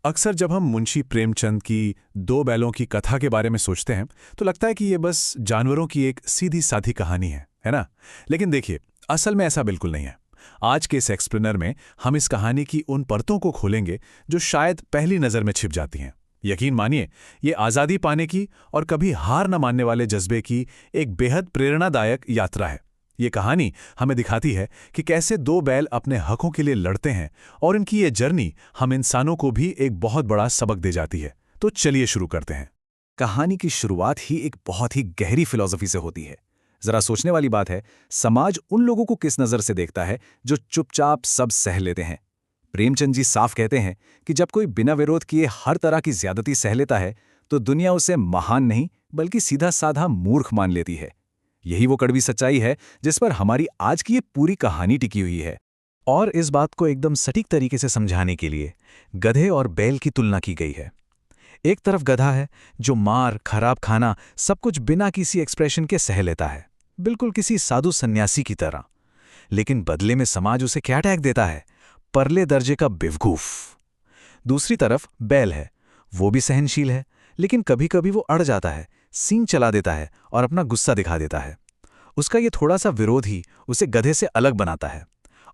अक्सर जब हम मुंशी प्रेमचंद की दो बैलों की कथा के बारे में सोचते हैं तो लगता है कि ये बस जानवरों की एक सीधी साधी कहानी है ना। लेकिन देखिए, असल में ऐसा बिल्कुल नहीं है। आज के इस एक्सप्लेनर में हम इस कहानी की उन परतों को खोलेंगे जो शायद पहली नज़र में छिप जाती हैं। यकीन मानिए, ये आज़ादी पाने की और कभी हार न मानने वाले जज्बे की एक बेहद प्रेरणादायक यात्रा है। ये कहानी हमें दिखाती है कि कैसे दो बैल अपने हकों के लिए लड़ते हैं, और इनकी ये जर्नी हम इंसानों को भी एक बहुत बड़ा सबक दे जाती है। तो चलिए शुरू करते हैं। कहानी की शुरुआत ही एक बहुत ही गहरी फिलॉसफी से होती है। जरा सोचने वाली बात है, समाज उन लोगों को किस नज़र से देखता है जो चुपचाप सब सह लेते हैं। प्रेमचंद जी साफ कहते हैं कि जब कोई बिना विरोध किए हर तरह की ज्यादती सह लेता है तो दुनिया उसे महान नहीं बल्कि सीधा साधा मूर्ख मान लेती है। यही वो कड़वी सच्चाई है जिस पर हमारी आज की ये पूरी कहानी टिकी हुई है। और इस बात को एकदम सटीक तरीके से समझाने के लिए गधे और बैल की तुलना की गई है। एक तरफ गधा है जो मार, खराब खाना सब कुछ बिना किसी एक्सप्रेशन के सह लेता है, बिल्कुल किसी साधु सन्यासी की तरह। लेकिन बदले में समाज उसे क्या टैग देता है? परले दर्जे का बेवकूफ। दूसरी तरफ बैल है, वो भी सहनशील है, लेकिन कभी कभी वो अड़ जाता है, सींग चला देता है और अपना गुस्सा दिखा देता है। उसका ये थोड़ा सा विरोध ही उसे गधे से अलग बनाता है,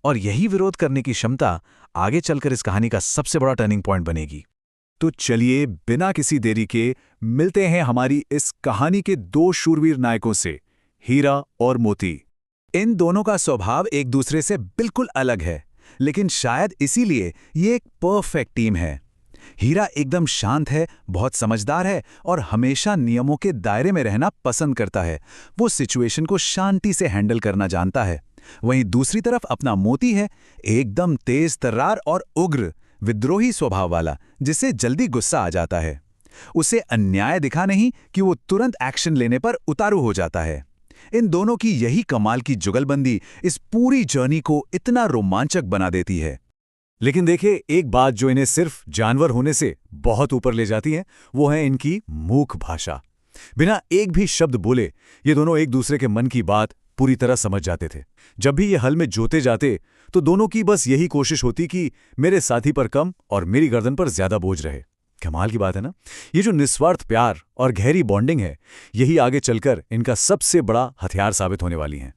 और यही विरोध करने की क्षमता आगे चलकर इस कहानी का सबसे बड़ा टर्निंग पॉइंट बनेगी। तो चलिए बिना किसी देरी के मिलते हैं हमारी इस कहानी के दो शूरवीर नायकों से, हीरा और मोती। इन दोनों का स्वभाव एक दूसरे से बिल्कुल अलग है, लेकिन शायद इसीलिए ये एक परफेक्ट टीम है। हीरा एकदम शांत है, बहुत समझदार है और हमेशा नियमों के दायरे में रहना पसंद करता है। वो सिचुएशन को शांति से हैंडल करना जानता है। वहीं दूसरी तरफ अपना मोती है, एकदम तेज तर्रार और उग्र, विद्रोही स्वभाव वाला, जिससे जल्दी गुस्सा आ जाता है। उसे अन्याय दिखा नहीं कि वो तुरंत एक्शन लेने पर उतारू हो जाता है। इन दोनों की यही कमाल की जुगलबंदी इस पूरी जर्नी को इतना रोमांचक बना देती है। लेकिन देखिए, एक बात जो इन्हें सिर्फ जानवर होने से बहुत ऊपर ले जाती है, वो है इनकी मूक भाषा। बिना एक भी शब्द बोले ये दोनों एक दूसरे के मन की बात पूरी तरह समझ जाते थे। जब भी ये हल में जोते जाते तो दोनों की बस यही कोशिश होती कि मेरे साथी पर कम और मेरी गर्दन पर ज्यादा बोझ रहे। कमाल की बात है ना। ये जो निस्वार्थ प्यार और गहरी बॉन्डिंग है, यही आगे चलकर इनका सबसे बड़ा हथियार साबित होने वाली है।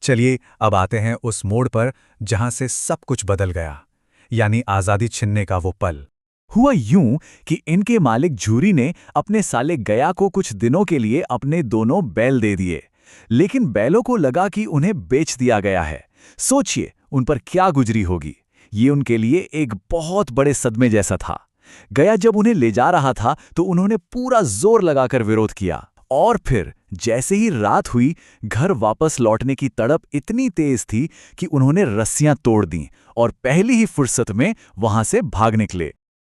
चलिए अब आते हैं उस मोड़ पर जहां से सब कुछ बदल गया, यानी आजादी छीनने का वो पल। हुआ यूं कि इनके मालिक झूरी ने अपने साले गया को कुछ दिनों के लिए अपने दोनों बैल दे दिए, लेकिन बैलों को लगा कि उन्हें बेच दिया गया है। सोचिए उन पर क्या गुजरी होगी। ये उनके लिए एक बहुत बड़े सदमे जैसा था। गया जब उन्हें ले जा रहा था तो उन्होंने पूरा जोर लगाकर विरोध किया, और फिर जैसे ही रात हुई, घर वापस लौटने की तड़प इतनी तेज थी कि उन्होंने रस्सियां तोड़ दीं और पहली ही फुर्सत में वहां से भाग निकले।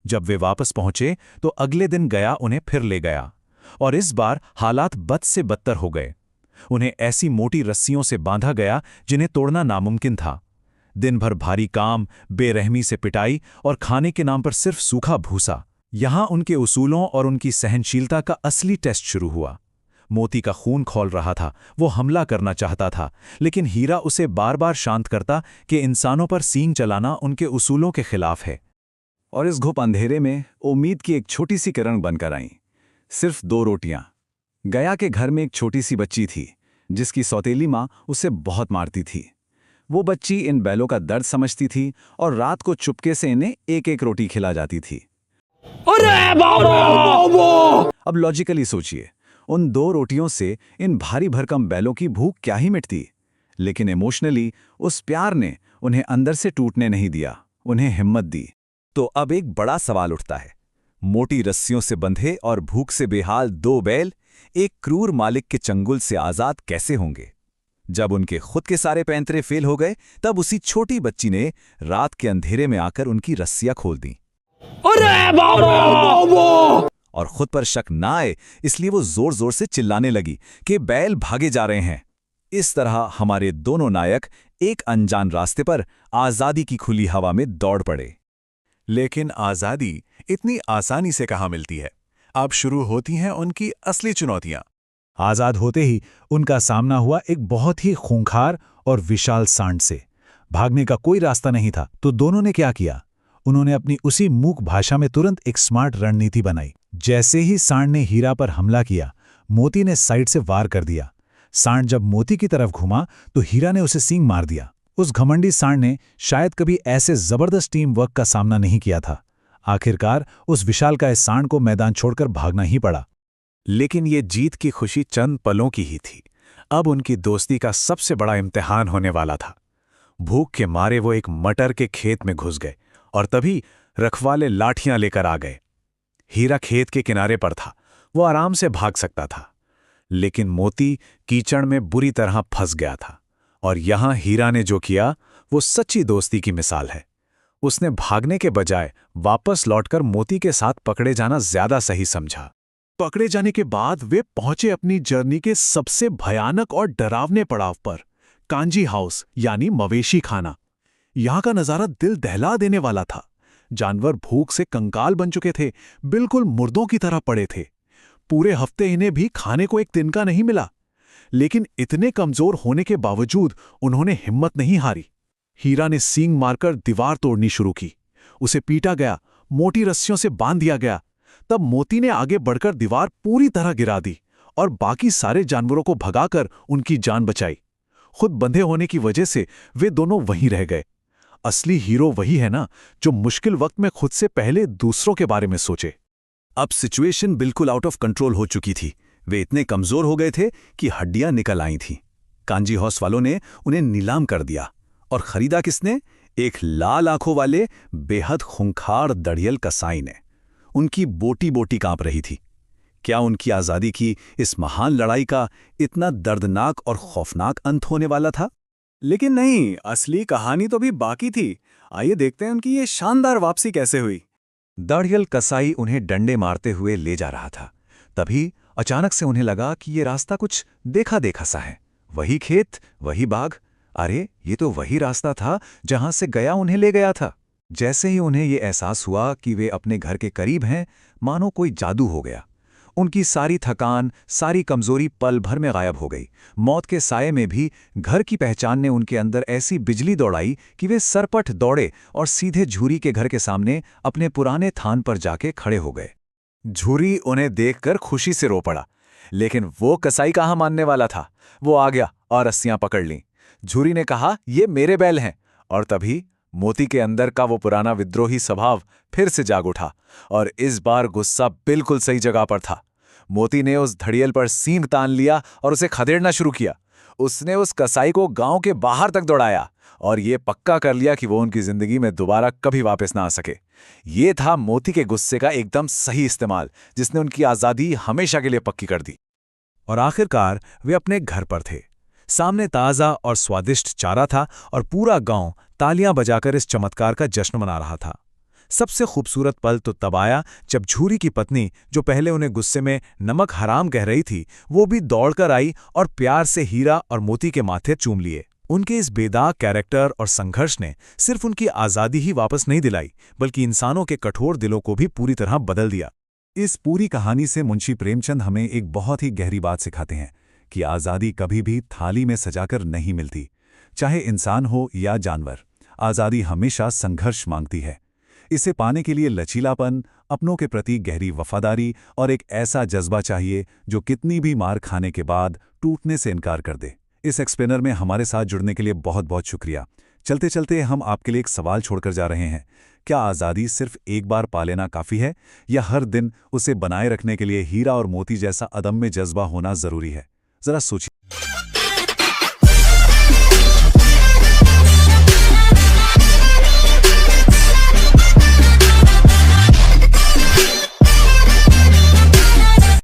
जब वे वापस पहुंचे तो अगले दिन गया उन्हें फिर ले गया, और इस बार हालात बद से बदतर हो गए। उन्हें ऐसी मोटी रस्सियों से बांधा गया जिन्हें तोड़ना नामुमकिन था। दिन भर भारी काम, बेरहमी से पिटाई और खाने के नाम पर सिर्फ सूखा भूसा। यहां उनके उसूलों और उनकी सहनशीलता का असली टेस्ट शुरू हुआ। मोती का खून खौल रहा था, वो हमला करना चाहता था, लेकिन हीरा उसे बार बार शांत करता कि इंसानों पर सींग चलाना उनके उसूलों के खिलाफ है। और इस घुप अंधेरे में उम्मीद की एक छोटी सी किरण बनकर आई। सिर्फ 2 रोटियां। गया के घर में एक छोटी सी बच्ची थी जिसकी सौतेली माँ उसे बहुत मारती थी। वो बच्ची इन बैलों का दर्द समझती थी और रात को चुपके से इन्हें एक एक रोटी खिला जाती थी। अरे बाबा! अब लॉजिकली सोचिए, उन 2 रोटियों से इन भारी भरकम बैलों की भूख क्या ही मिटती। लेकिन इमोशनली उस प्यार ने उन्हें अंदर से टूटने नहीं दिया, उन्हें हिम्मत दी। तो अब एक बड़ा सवाल उठता है, मोटी रस्सियों से बंधे और भूख से बेहाल 2 बैल एक क्रूर मालिक के चंगुल से आजाद कैसे होंगे? जब उनके खुद के सारे पैंतरे फेल हो गए, तब उसी छोटी बच्ची ने रात के अंधेरे में आकर उनकी रस्सियां खोल दी। अरे बाबा! और खुद पर शक ना आए इसलिए वो जोर जोर से चिल्लाने लगी कि बैल भागे जा रहे हैं। इस तरह हमारे दोनों नायक एक अनजान रास्ते पर आजादी की खुली हवा में दौड़ पड़े। लेकिन आजादी इतनी आसानी से कहाँ मिलती है। अब शुरू होती हैं उनकी असली चुनौतियां। आजाद होते ही उनका सामना हुआ एक बहुत ही खूंखार और विशाल सांड से। भागने का कोई रास्ता नहीं था, तो दोनों ने क्या किया? उन्होंने अपनी उसी मूक भाषा में तुरंत एक स्मार्ट रणनीति बनाई। जैसे ही सांड ने हीरा पर हमला किया, मोती ने साइड से वार कर दिया। सांड जब मोती की तरफ घुमा तो हीरा ने उसे सींग मार दिया। उस घमंडी सांड ने शायद कभी ऐसे जबरदस्त टीम वर्क का सामना नहीं किया था। आखिरकार उस विशालकाय सांड को मैदान छोड़कर भागना ही पड़ा। लेकिन ये जीत की खुशी चंद पलों की ही थी। अब उनकी दोस्ती का सबसे बड़ा इम्तिहान होने वाला था। भूख के मारे वो एक मटर के खेत में घुस गए और तभी रखवाले लाठियां लेकर आ गए। हीरा खेत के किनारे पर था, वो आराम से भाग सकता था, लेकिन मोती कीचड़ में बुरी तरह फंस गया था। और यहां हीरा ने जो किया वो सच्ची दोस्ती की मिसाल है। उसने भागने के बजाय वापस लौटकर मोती के साथ पकड़े जाना ज्यादा सही समझा। पकड़े जाने के बाद वे पहुंचे अपनी जर्नी के सबसे भयानक और डरावने पड़ाव पर, कांजी हाउस यानी मवेशी खाना। यहां का नजारा दिल दहला देने वाला था। जानवर भूख से कंकाल बन चुके थे, बिल्कुल मुर्दों की तरह पड़े थे। पूरे हफ्ते इन्हें भी खाने को एक तिनका नहीं मिला, लेकिन इतने कमजोर होने के बावजूद उन्होंने हिम्मत नहीं हारी। हीरा ने सींग मारकर दीवार तोड़नी शुरू की। उसे पीटा गया, मोटी रस्सियों से बांध दिया गया। तब मोती ने आगे बढ़कर दीवार पूरी तरह गिरा दी और बाकी सारे जानवरों को भगाकर उनकी जान बचाई। खुद बंधे होने की वजह से वे दोनों वहीं रह गए। असली हीरो वही है ना, जो मुश्किल वक्त में खुद से पहले दूसरों के बारे में सोचे। अब सिचुएशन बिल्कुल आउट ऑफ कंट्रोल हो चुकी थी। वे इतने कमजोर हो गए थे कि हड्डियां निकल आई थीं। कांजी हाउस वालों ने उन्हें नीलाम कर दिया। और खरीदा किसने? एक लाल आंखों वाले बेहद खूंखार दड़ियल कसाई ने। उनकी बोटी बोटी कांप रही थी। क्या उनकी आज़ादी की इस महान लड़ाई का इतना दर्दनाक और खौफनाक अंत होने वाला था? लेकिन नहीं, असली कहानी तो भी बाकी थी। आइए देखते हैं उनकी ये शानदार वापसी कैसे हुई। दाढ़ियल कसाई उन्हें डंडे मारते हुए ले जा रहा था। तभी अचानक से उन्हें लगा कि ये रास्ता कुछ देखा देखा सा है। वही खेत, वही बाग। अरे, ये तो वही रास्ता था जहां से गया उन्हें ले गया था। जैसे ही उन्हें ये एहसास हुआ कि वे अपने घर के करीब हैं, मानो कोई जादू हो गया। उनकी सारी थकान, सारी कमजोरी पल भर में गायब हो गई। मौत के साये में भी घर की पहचान ने उनके अंदर ऐसी बिजली दौड़ाई कि वे सरपट दौड़े और सीधे झूरी के घर के सामने अपने पुराने थान पर जाके खड़े हो गए। झूरी उन्हें देखकर खुशी से रो पड़ा, लेकिन वो कसाई कहाँ मानने वाला था। वो आ गया और रस्सियां पकड़ लीं। झूरी ने कहा, ये मेरे बैल हैं। और तभी मोती के अंदर का वो पुराना विद्रोही स्वभाव फिर से जाग उठा, और इस बार गुस्सा बिल्कुल सही जगह पर था। मोती ने उस धड़ियल पर सींग तान लिया और उसे खदेड़ना शुरू किया। उसने उस कसाई को गांव के बाहर तक दौड़ाया और ये पक्का कर लिया कि वो उनकी जिंदगी में दोबारा कभी वापस ना आ सके। ये था मोती के गुस्से का एकदम सही इस्तेमाल, जिसने उनकी आज़ादी हमेशा के लिए पक्की कर दी। और आखिरकार वे अपने घर पर थे। सामने ताज़ा और स्वादिष्ट चारा था और पूरा गांव तालियां बजाकर इस चमत्कार का जश्न मना रहा था। सबसे खूबसूरत पल तो तब आया जब झूरी की पत्नी, जो पहले उन्हें गुस्से में नमक हराम कह रही थी, वो भी दौड़कर आई और प्यार से हीरा और मोती के माथे चूम लिए। उनके इस बेदाग कैरेक्टर और संघर्ष ने सिर्फ उनकी आज़ादी ही वापस नहीं दिलाई, बल्कि इंसानों के कठोर दिलों को भी पूरी तरह बदल दिया। इस पूरी कहानी से मुंशी प्रेमचंद हमें एक बहुत ही गहरी बात सिखाते हैं कि आज़ादी कभी भी थाली में सजाकर नहीं मिलती। चाहे इंसान हो या जानवर, आज़ादी हमेशा संघर्ष मांगती है। इसे पाने के लिए लचीलापन, अपनों के प्रति गहरी वफादारी और एक ऐसा जज्बा चाहिए जो कितनी भी मार खाने के बाद टूटने से इनकार कर दे। इस एक्सप्लेनर में हमारे साथ जुड़ने के लिए बहुत बहुत शुक्रिया। चलते चलते हम आपके लिए एक सवाल छोड़कर जा रहे हैं। क्या आज़ादी सिर्फ एक बार पा लेना काफ़ी है, या हर दिन उसे बनाए रखने के लिए हीरा और मोती जैसा अदम्य जज्बा होना ज़रूरी है? ज़रा सोचिए।